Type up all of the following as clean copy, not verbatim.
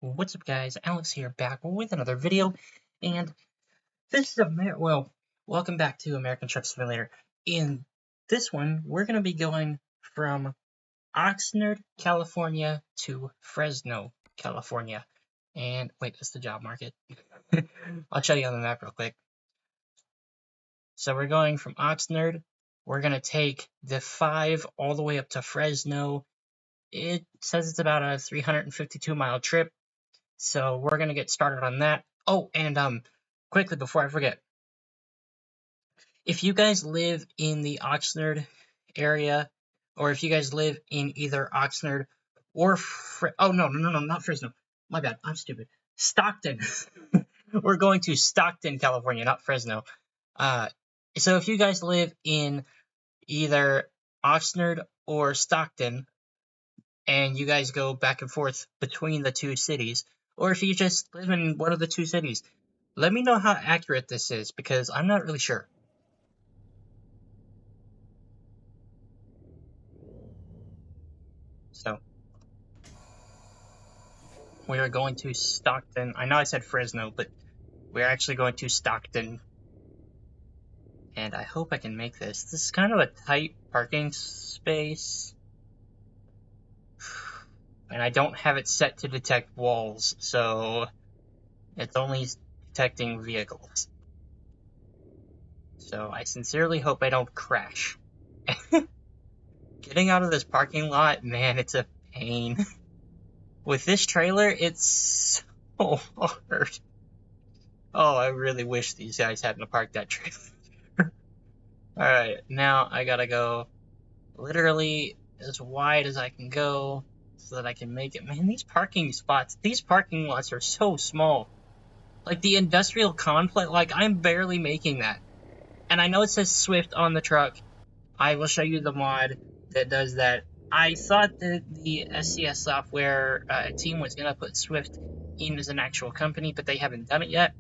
What's up, guys? Alex here, back with another video, and this is welcome back to American Truck Simulator. In this one, we're going to be going from Oxnard, California to Fresno, California. And wait, that's the job market. I'll show you on the map real quick. So we're going from Oxnard. We're going to take the 5 all the way up to Fresno. It says it's about a 352-mile trip. So we're going to get started on that. Oh, and quickly before I forget, if you guys live in the Oxnard area, or if you guys live in either Oxnard or no, not Fresno. My bad, I'm stupid. Stockton. We're going to Stockton, California, not Fresno. So if you guys live in either Oxnard or Stockton, and you guys go back and forth between the two cities, or if you just live in one of the two cities, let me know how accurate this is, because I'm not really sure. So, we are going to Stockton. I know I said Fresno, but we're actually going to Stockton. And I hope I can make this. This is kind of a tight parking space. And I don't have it set to detect walls, so it's only detecting vehicles. So I sincerely hope I don't crash. Getting out of this parking lot, man, it's a pain. With this trailer, it's so hard. Oh, I really wish these guys hadn't parked that trailer. Alright, now I gotta go literally as wide as I can go so that I can make it. Man, these parking lots are so small. Like the industrial complex, like I'm barely making that. And I know it says Swift on the truck. I will show you the mod that does that. I thought that the SCS software team was going to put Swift in as an actual company, but they haven't done it yet.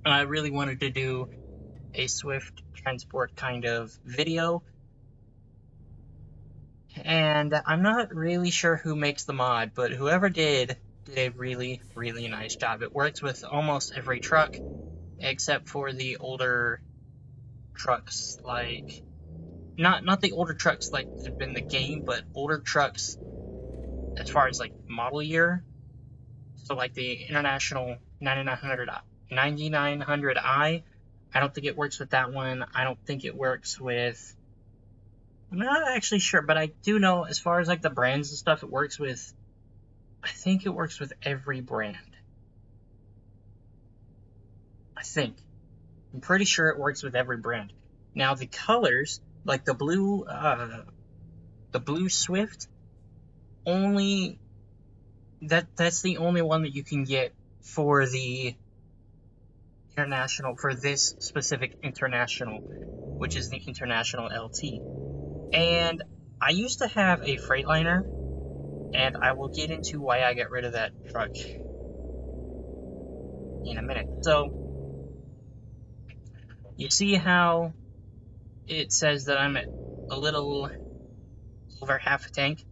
I really wanted to do a Swift transport kind of video. And I'm not really sure who makes the mod, but whoever did a really, really nice job. It works with almost every truck, except for the older trucks, like not the older trucks like that have been in the game, but older trucks as far as like model year. So like the International 9900i, I don't think it works with that one. I don't think it works with, I'm not actually sure, but I do know as far as like the brands and stuff, it works with, I think it works with every brand. I'm pretty sure it works with every brand. Now the colors, like the blue Swift, only that's the only one that you can get for the international, for this specific international, which is the International LT. And I used to have a Freightliner, and I will get into why I got rid of that truck in a minute. So you see how it says that I'm at a little over half a tank?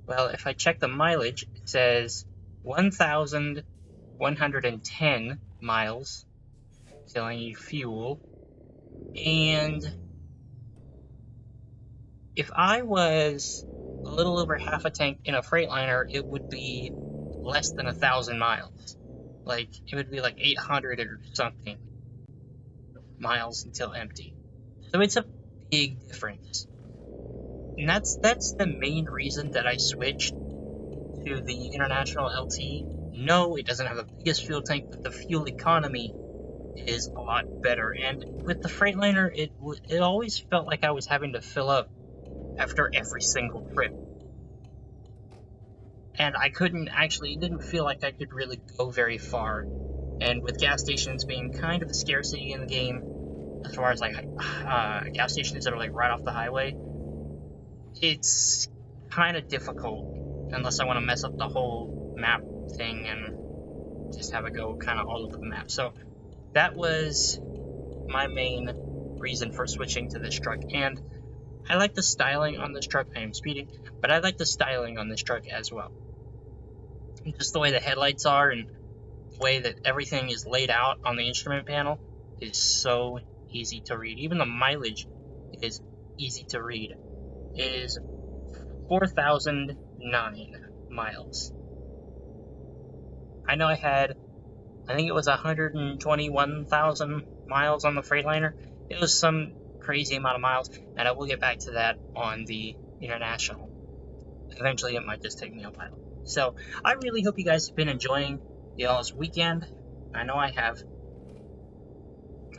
Well, if I check the mileage, it says 1,110 miles, so I need fuel. And if I was a little over half a tank in a Freightliner, it would be less than 1,000 miles. Like, it would be like 800 or something miles until empty. So it's a big difference. And that's the main reason that I switched to the International LT. No, it doesn't have the biggest fuel tank, but the fuel economy is a lot better. And with the Freightliner, it always felt like I was having to fill up after every single trip. And I couldn't actually, it didn't feel like I could really go very far. And with gas stations being kind of a scarcity in the game, as far as like gas stations that are like right off the highway, it's kind of difficult unless I want to mess up the whole map thing and just have it go kind of all over the map. So that was my main reason for switching to this truck. And I like the styling on this truck. I am speeding, but I like the styling on this truck as well. just the way the headlights are and the way that everything is laid out on the instrument panel is so easy to read. Even the mileage is easy to read. It is 4,009 miles. I know I think it was 121,000 miles on the Freightliner. It was some crazy amount of miles, and I will get back to that on the International. Eventually, it might just take me a while. So, I really hope you guys have been enjoying y'all's weekend. I know I have.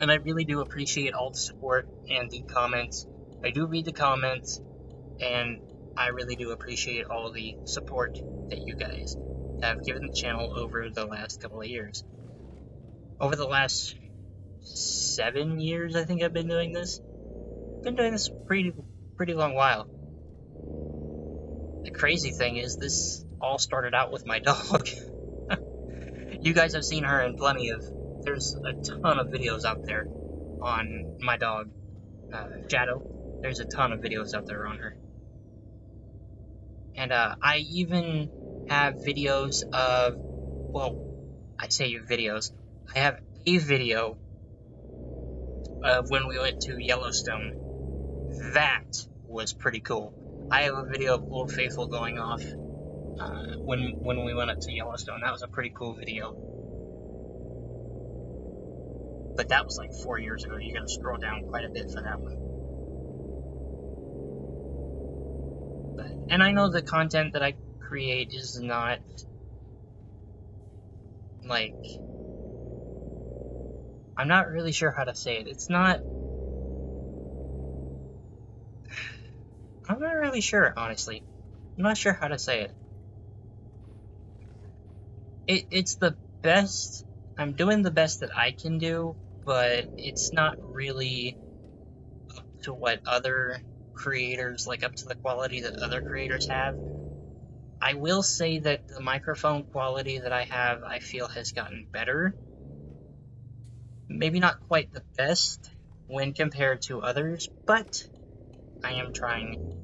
And I really do appreciate all the support and the comments. I do read the comments, and I really do appreciate all the support that you guys have given the channel over the last couple of years. Over the last 7 years, I think I've been doing this. I've been doing this pretty long while. The crazy thing is, this all started out with my dog. You guys have seen her in plenty of... There's a ton of videos out there on my dog, Shadow. There's a ton of videos out there on her. And I even have videos of... Well, I say videos. I have a video of when we went to Yellowstone. That was pretty cool. I have a video of Old Faithful going off when we went up to Yellowstone. That was a pretty cool video. But that was like 4 years ago. You gotta scroll down quite a bit for that one. And I know the content that I create is not like... I'm not really sure how to say it. It's not... I'm not really sure, honestly. I'm not sure how to say it. It's the best... I'm doing the best that I can do, but it's not really up to what other creators, like up to the quality that other creators have. I will say that the microphone quality that I have, I feel has gotten better. Maybe not quite the best when compared to others, but I am trying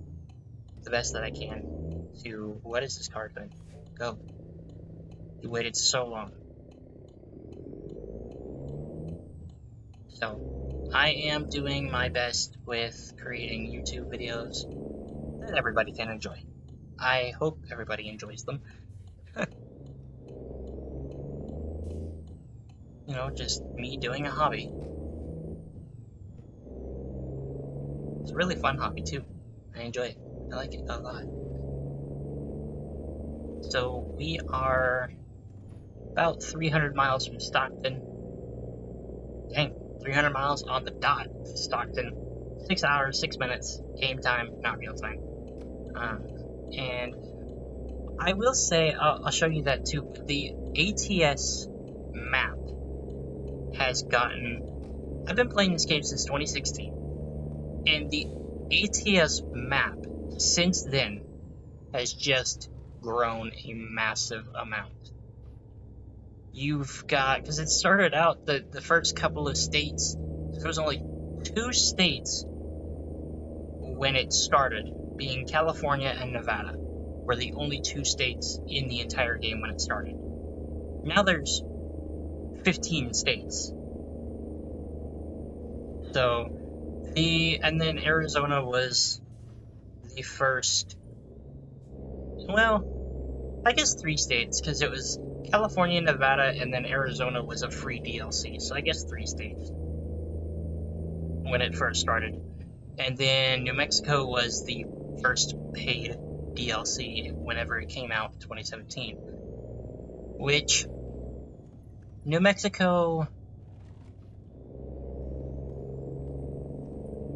the best that I can to... What is this car doing? Go. You waited so long. So, I am doing my best with creating YouTube videos that everybody can enjoy. I hope everybody enjoys them. You know, just me doing a hobby. It's a really fun hobby, too. I enjoy it. I like it a lot. So, we are about 300 miles from Stockton. Dang, 300 miles on the dot. Stockton. 6 hours, 6 minutes. Game time, not real time. And I will say, I'll show you that too, but the ATS map has gotten... I've been playing this game since 2016, and the ATS map since then has just grown a massive amount. You've got... Because it started out, the first couple of states, there was only 2 states when it started, being California and Nevada, were the only 2 states in the entire game when it started. Now there's 15 states. So, and then Arizona was the first, well, I guess 3 states, because it was California, Nevada, and then Arizona was a free DLC, so I guess 3 states when it first started. And then New Mexico was the first paid DLC whenever it came out in 2017. Which, New Mexico...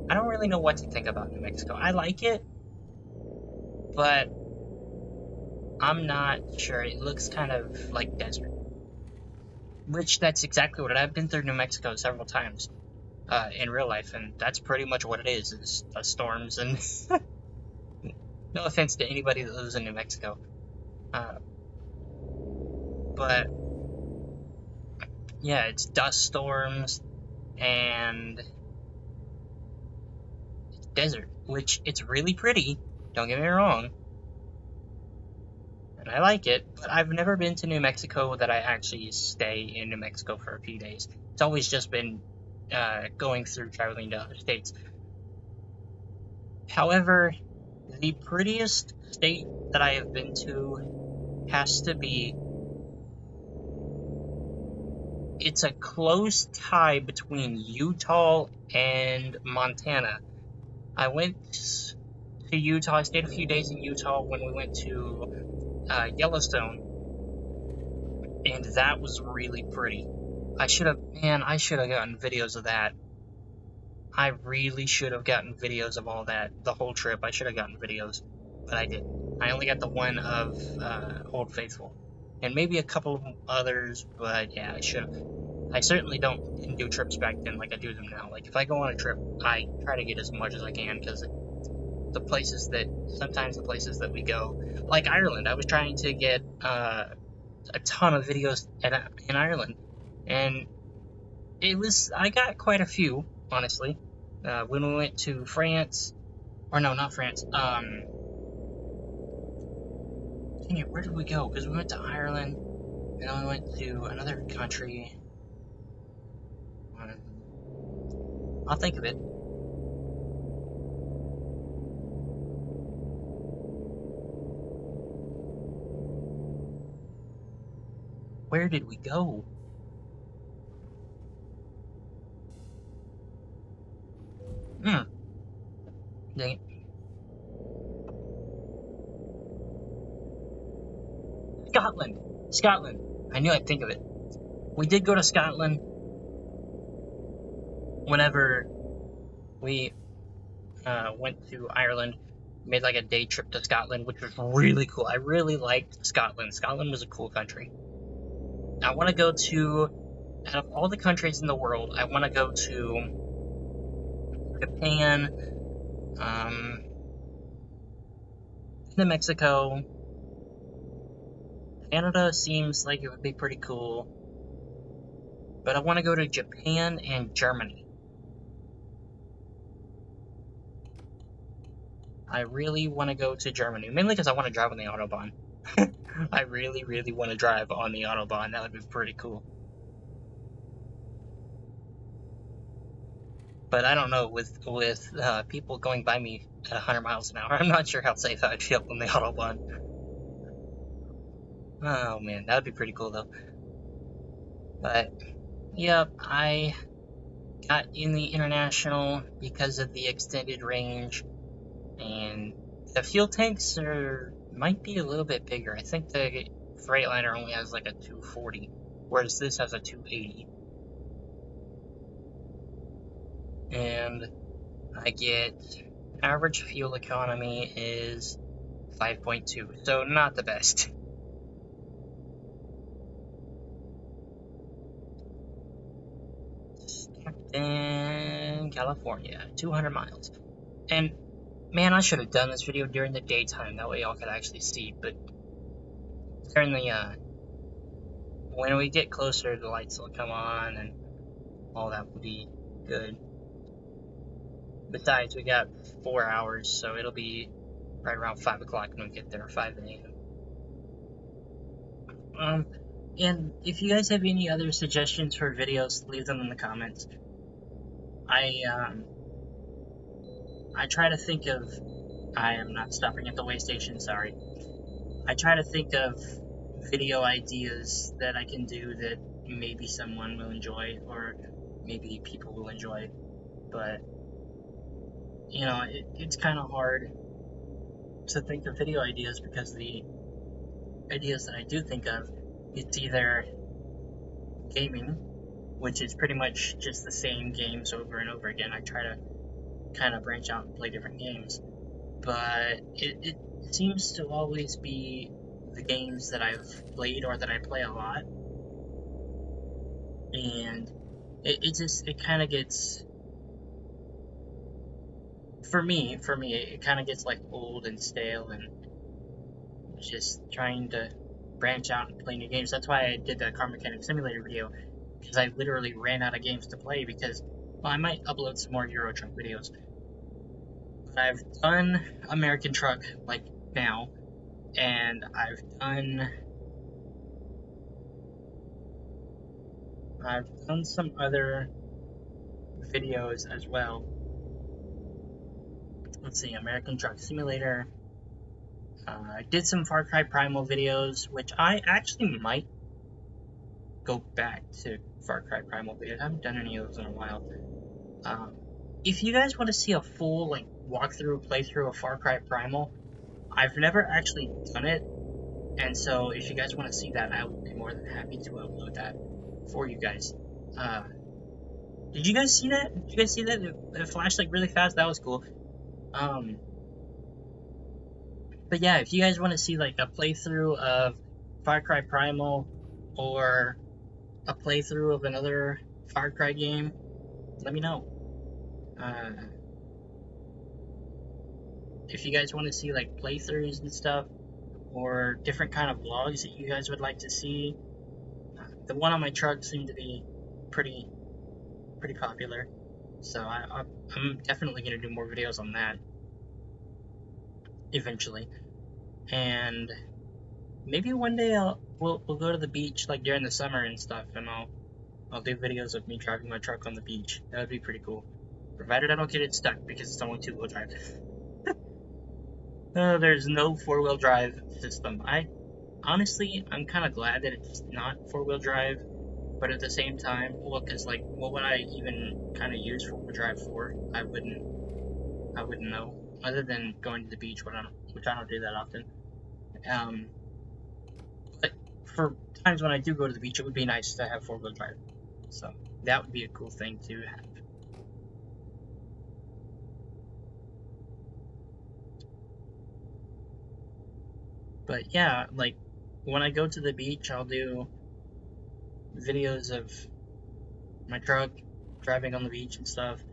I don't really know what to think about New Mexico. I like it, but I'm not sure. It looks kind of like desert. Which, that's exactly what I've been through New Mexico several times in real life, and that's pretty much what it is storms and... No offense to anybody that lives in New Mexico. But, yeah, it's dust storms, and it's desert, which it's really pretty, don't get me wrong. and I like it, but I've never been to New Mexico that I actually stay in New Mexico for a few days. It's always just been going through traveling to other states. However, the prettiest state that I have been to has to be, it's a close tie between Utah and Montana. I went to Utah. I stayed a few days in Utah when we went to Yellowstone, and that was really pretty. I should have gotten videos of that. I really should have gotten videos of all that. The whole trip, I should have gotten videos, but I didn't. I only got the one of Old Faithful, and maybe a couple of others, but yeah, I should have. I certainly didn't do trips back then like I do them now. Like, if I go on a trip, I try to get as much as I can, because sometimes the places that we go, like Ireland, I was trying to get a ton of videos in Ireland, and I got quite a few, honestly. When we went to France, or no, not France, dang it, where did we go? Because we went to Ireland, and then we went to another country. I'll think of it. Where did we go? Dang it. Scotland. I knew I'd think of it. We did go to Scotland whenever we went to Ireland. Made like a day trip to Scotland, which was really cool. I really liked Scotland. Scotland was a cool country. I want to go to, out of all the countries in the world, I want to go to Japan, New Mexico. Canada seems like it would be pretty cool, but I want to go to Japan and Germany. I really want to go to Germany, mainly because I want to drive on the Autobahn. I really, really want to drive on the Autobahn. That would be pretty cool. But I don't know, with people going by me at 100 miles an hour, I'm not sure how safe I would feel on the Autobahn. Oh man, that would be pretty cool though. But, yep, I got in the International because of the extended range, and the fuel tanks might be a little bit bigger. I think the Freightliner only has like a 240, whereas this has a 280. And I get average fuel economy is 5.2, so not the best. Stockton, California, 200 miles. And man, I should have done this video during the daytime, that way y'all could actually see, but during the, when we get closer, the lights will come on, and all that will be good. Besides, we got 4 hours, so it'll be right around 5 o'clock when we get there, 5 a.m. And if you guys have any other suggestions for videos, leave them in the comments. I try to think of, I am not stopping at the way station, sorry. I try to think of video ideas that I can do that maybe someone will enjoy, or maybe people will enjoy, but, you know, it's kind of hard to think of video ideas, because the ideas that I do think of, it's either gaming, which is pretty much just the same games over and over again. I try to kind of branch out and play different games, but it seems to always be the games that I've played or that I play a lot, and it kind of gets, for me, it kind of gets like old and stale, and just trying to branch out and play new games. That's why I did the Car Mechanic Simulator video, because I literally ran out of games to play, because, well, I might upload some more Euro Truck videos. But I've done American Truck, like, now, and I've done some other videos as well. Let's see, American Truck Simulator. I did some Far Cry Primal videos, which I actually might go back to Far Cry Primal videos. I haven't done any of those in a while. If you guys want to see a full like walkthrough, playthrough of Far Cry Primal, I've never actually done it, and so if you guys want to see that, I would be more than happy to upload that for you guys. Did you guys see that? Did you guys see that? It flashed like really fast. That was cool. But yeah, if you guys want to see like a playthrough of Far Cry Primal or a playthrough of another Far Cry game, let me know. If you guys want to see like playthroughs and stuff, or different kind of vlogs that you guys would like to see, the one on my truck seemed to be pretty popular, so I'm definitely gonna do more videos on that eventually. And maybe one day we'll go to the beach like during the summer and stuff, and I'll do videos of me driving my truck on the beach. That would be pretty cool, provided I don't get it stuck because it's only 2-wheel drive. There's no 4-wheel drive system. Honestly, I'm kind of glad that it's not 4-wheel drive, but at the same time, well, because like, what would I even kind of use 4-wheel drive for? I wouldn't know, other than going to the beach, which I don't do that often. But for times when I do go to the beach, it would be nice to have 4-wheel drive. So that would be a cool thing to have. But yeah, like when I go to the beach, I'll do videos of my truck driving on the beach and stuff.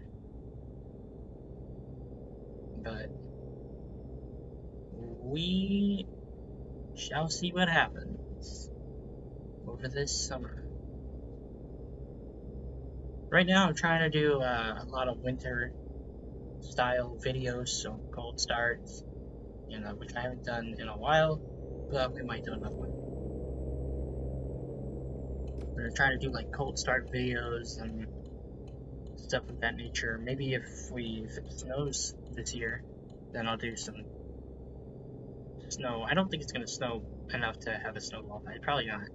But we shall see what happens over this summer. Right now, I'm trying to do a lot of winter style videos, so cold starts, which I haven't done in a while, but we might do another one. We're gonna try to do like cold start videos and stuff of that nature. Maybe if it snows this year, then I'll do some snow. I don't think it's gonna snow enough to have a snowball fight. Probably not.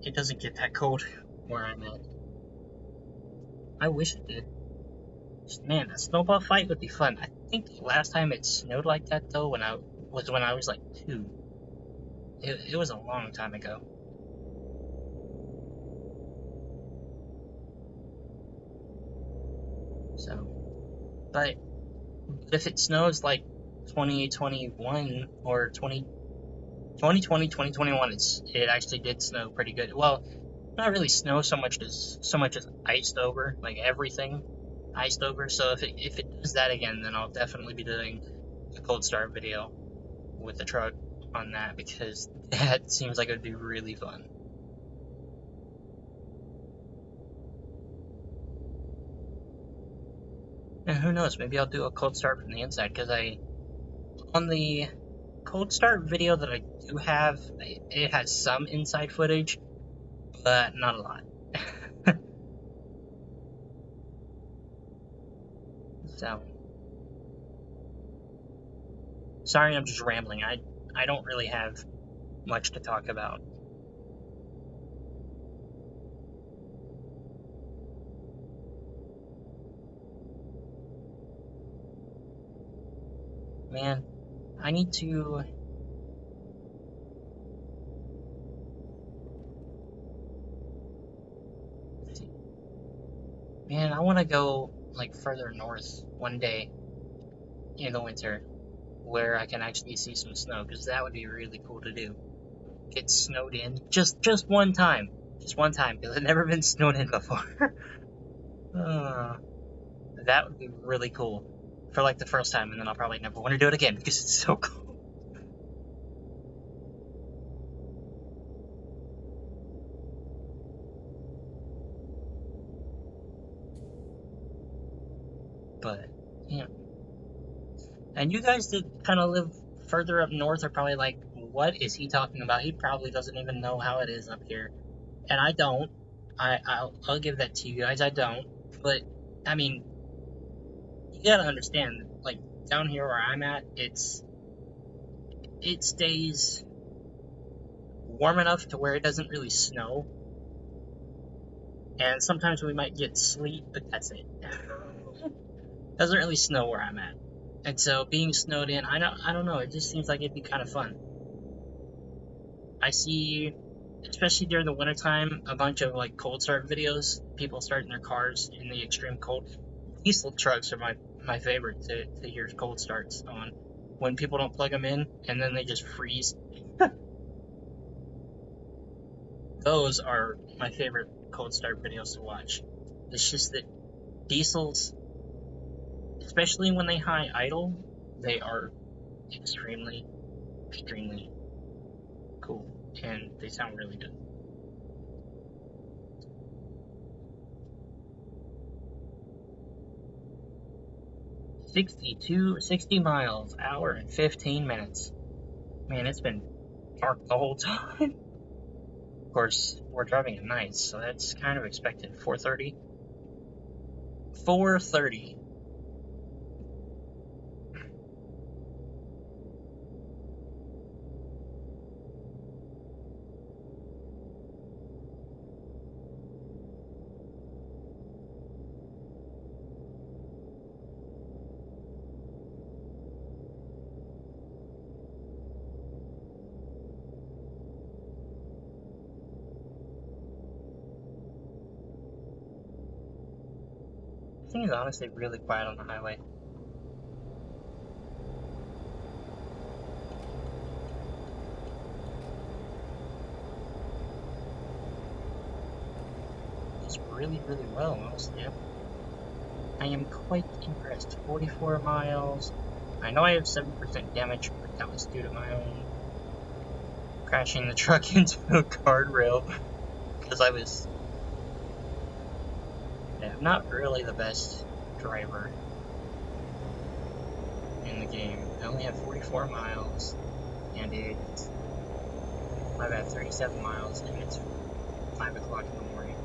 It doesn't get that cold where I'm at. I wish it did. Man, a snowball fight would be fun. I think the last time it snowed like that though when I was like 2. It was a long time ago. So, but if it snows like 2021 or 2020, 2021, it actually did snow pretty good. Well, not really snow so much as iced over, like everything iced over. So if it does that again, then I'll definitely be doing a cold start video with the truck on that, because that seems like it would be really fun. And who knows, maybe I'll do a cold start from the inside, because on the cold start video that I do have, it has some inside footage, but not a lot. So, sorry, I'm just rambling. I don't really have much to talk about. Man, I need to... Man, I want to go, like, further north one day in the winter, where I can actually see some snow, because that would be really cool to do. Get snowed in, just one time. Just one time, because I've never been snowed in before. That would be really cool for like the first time, and then I'll probably never want to do it again because it's so cool. But yeah, and you guys did kind of live further up north are probably like, what is he talking about? He probably doesn't even know how it is up here. And I don't. I'll give that to you guys. I don't. But, I mean, you gotta understand, like, down here where I'm at, it stays warm enough to where it doesn't really snow. And sometimes we might get sleet, but that's it. Doesn't really snow where I'm at. And so being snowed in, I don't know, it just seems like it'd be kind of fun. I see, especially during the wintertime, a bunch of like cold start videos, people starting their cars in the extreme cold. Diesel trucks are my favorite to hear cold starts on, when people don't plug them in and then they just freeze. Those are my favorite cold start videos to watch. It's just that diesels, especially when they high idle, they are extremely, extremely cool, and they sound really good. Sixty miles, hour and 15 minutes. Man, it's been dark the whole time. Of course, we're driving at night, so that's kind of expected. 4:30. 4:30. This thing is honestly really quiet on the highway. It's really, really well, honestly. I am quite impressed. 44 miles. I know I have 7% damage, but that was due to my own crashing the truck into a guardrail, because I was not really the best driver in the game. I only have 44 miles, and I've had 37 miles, and it's 5 o'clock in the morning.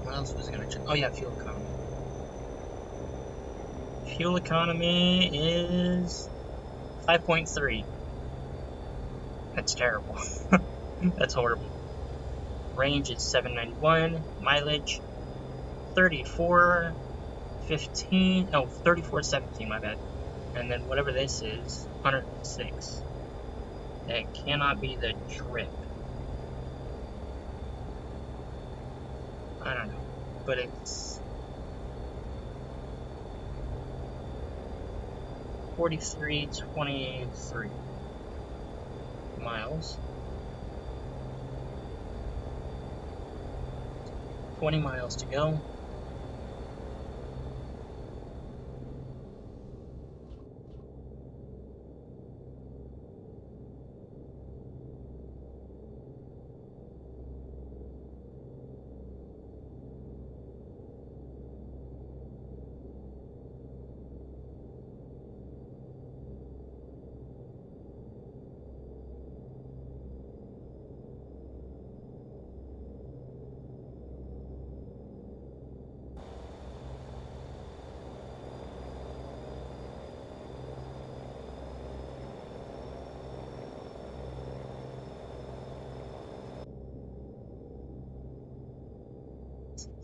What else was I gonna check? Oh yeah, fuel economy. Fuel economy is 5.3. That's terrible. That's horrible. Range is 791. Mileage 3415. Oh, 3417, my bad. And then whatever this is, 106. That cannot be the trip. I don't know. But it's 4323 miles. 20 miles to go.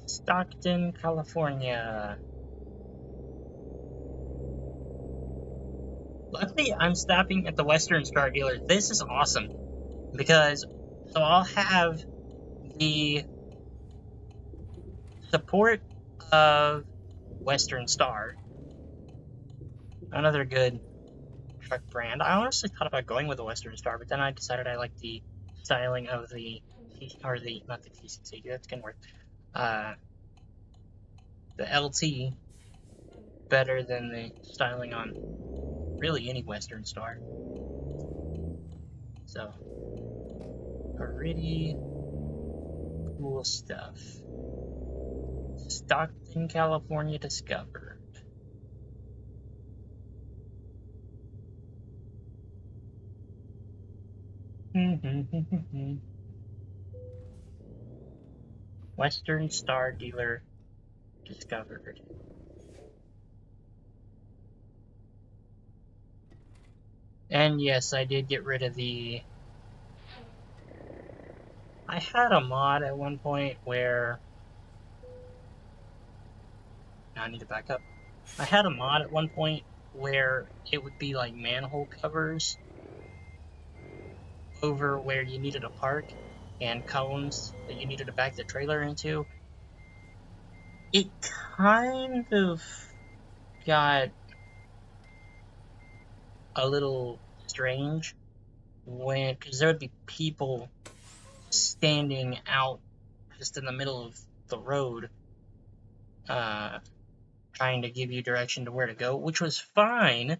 Stockton, California. Luckily, I'm stopping at the Western Star dealer. This is awesome, because so I'll have the support of Western Star, another good truck brand. I honestly thought about going with the Western Star, but then I decided I like the styling of not the TCC, that's gonna work, the LT better than the styling on really any Western Star. So, pretty cool stuff. Stockton, California discovered. Western Star Dealer discovered. And yes, I did get rid of the... I had a mod at one point where... Now I need to back up. I had a mod at one point where it would be like manhole covers over where you needed a park and cones that you needed to back the trailer into. It kind of got a little strange when, because there would be people standing out just in the middle of the road, trying to give you direction to where to go, which was fine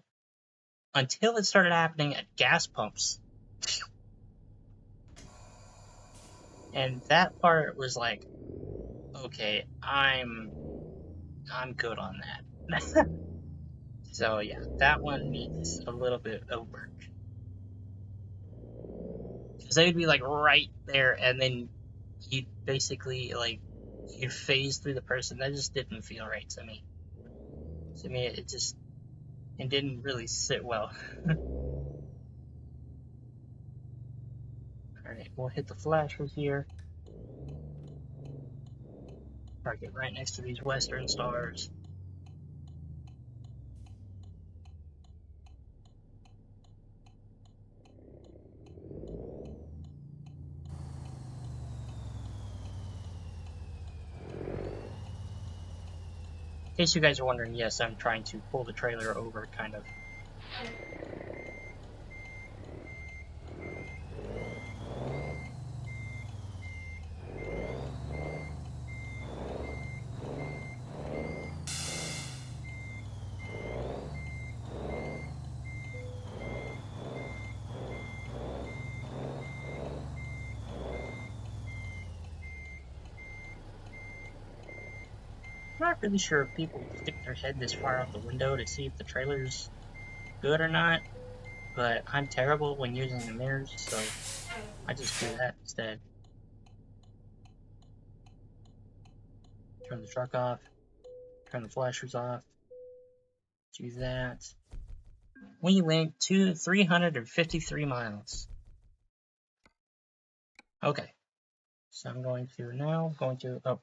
until it started happening at gas pumps. And that part was like, okay, I'm good on that. So yeah, that one needs a little bit of work. Because they would be like right there, and then you'd basically like you'd phase through the person. That just didn't feel right to me. To me, it didn't really sit well. Alright, we'll hit the flashers here. Park it right next to these Western Stars. In case you guys are wondering, yes, I'm trying to pull the trailer over, kind of. I'm not really sure if people stick their head this far out the window to see if the trailer's good or not, but I'm terrible when using the mirrors, so I just do that instead. Turn the truck off, turn the flashers off, do that. We went to 353 miles. Okay, so I'm going to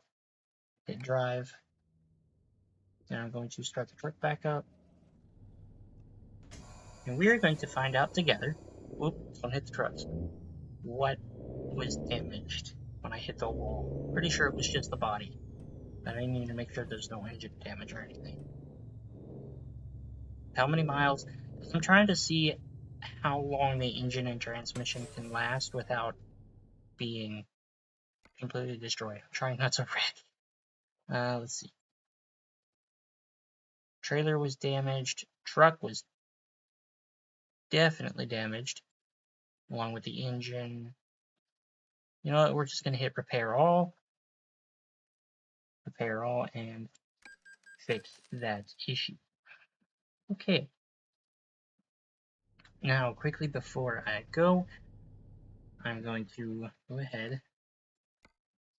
hit drive. Then I'm going to start the truck back up. And we are going to find out together, whoop, don't hit the trucks, what was damaged when I hit the wall. Pretty sure it was just the body, but I need to make sure there's no engine damage or anything. How many miles? I'm trying to see how long the engine and transmission can last without being completely destroyed. I'm trying not to wreck. Let's see. Trailer was damaged. Truck was definitely damaged, along with the engine. You know what? We're just going to hit repair all, and fix that issue. Okay. Now, quickly before I go, I'm going to go ahead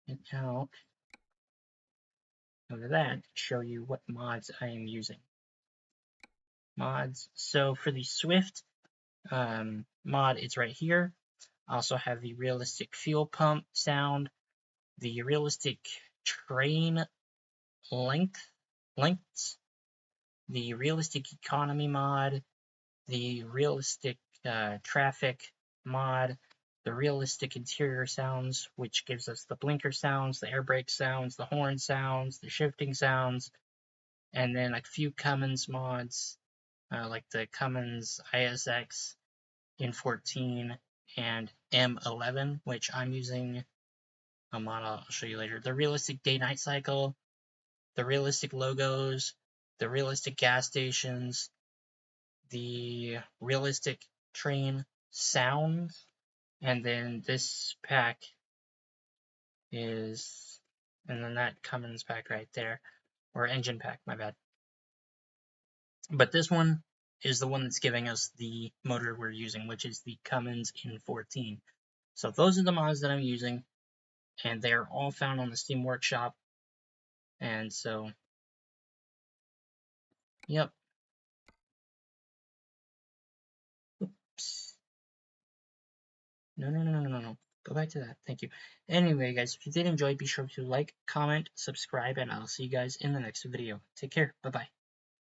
and out of that, show you what mods I am using. Mods. So for the Swift mod, it's right here. I also have the realistic fuel pump sound, the realistic train lengths, the realistic economy mod, the realistic traffic mod, the realistic interior sounds, which gives us the blinker sounds, the air brake sounds, the horn sounds, the shifting sounds, and then a few Cummins mods, like the Cummins ISX N14 and M11, which I'm using a mod I'll show you later. The realistic day-night cycle, the realistic logos, the realistic gas stations, the realistic train sounds, and then this pack is, and then that Cummins pack right there, or engine pack, my bad. But this one is the one that's giving us the motor we're using, which is the Cummins in 14. So those are the mods that I'm using, and they're all found on the Steam Workshop. And so, yep. Oops. No, no, no, no, no, no. Go back to that. Thank you. Anyway, guys, if you did enjoy, be sure to like, comment, subscribe, and I'll see you guys in the next video. Take care. Bye-bye.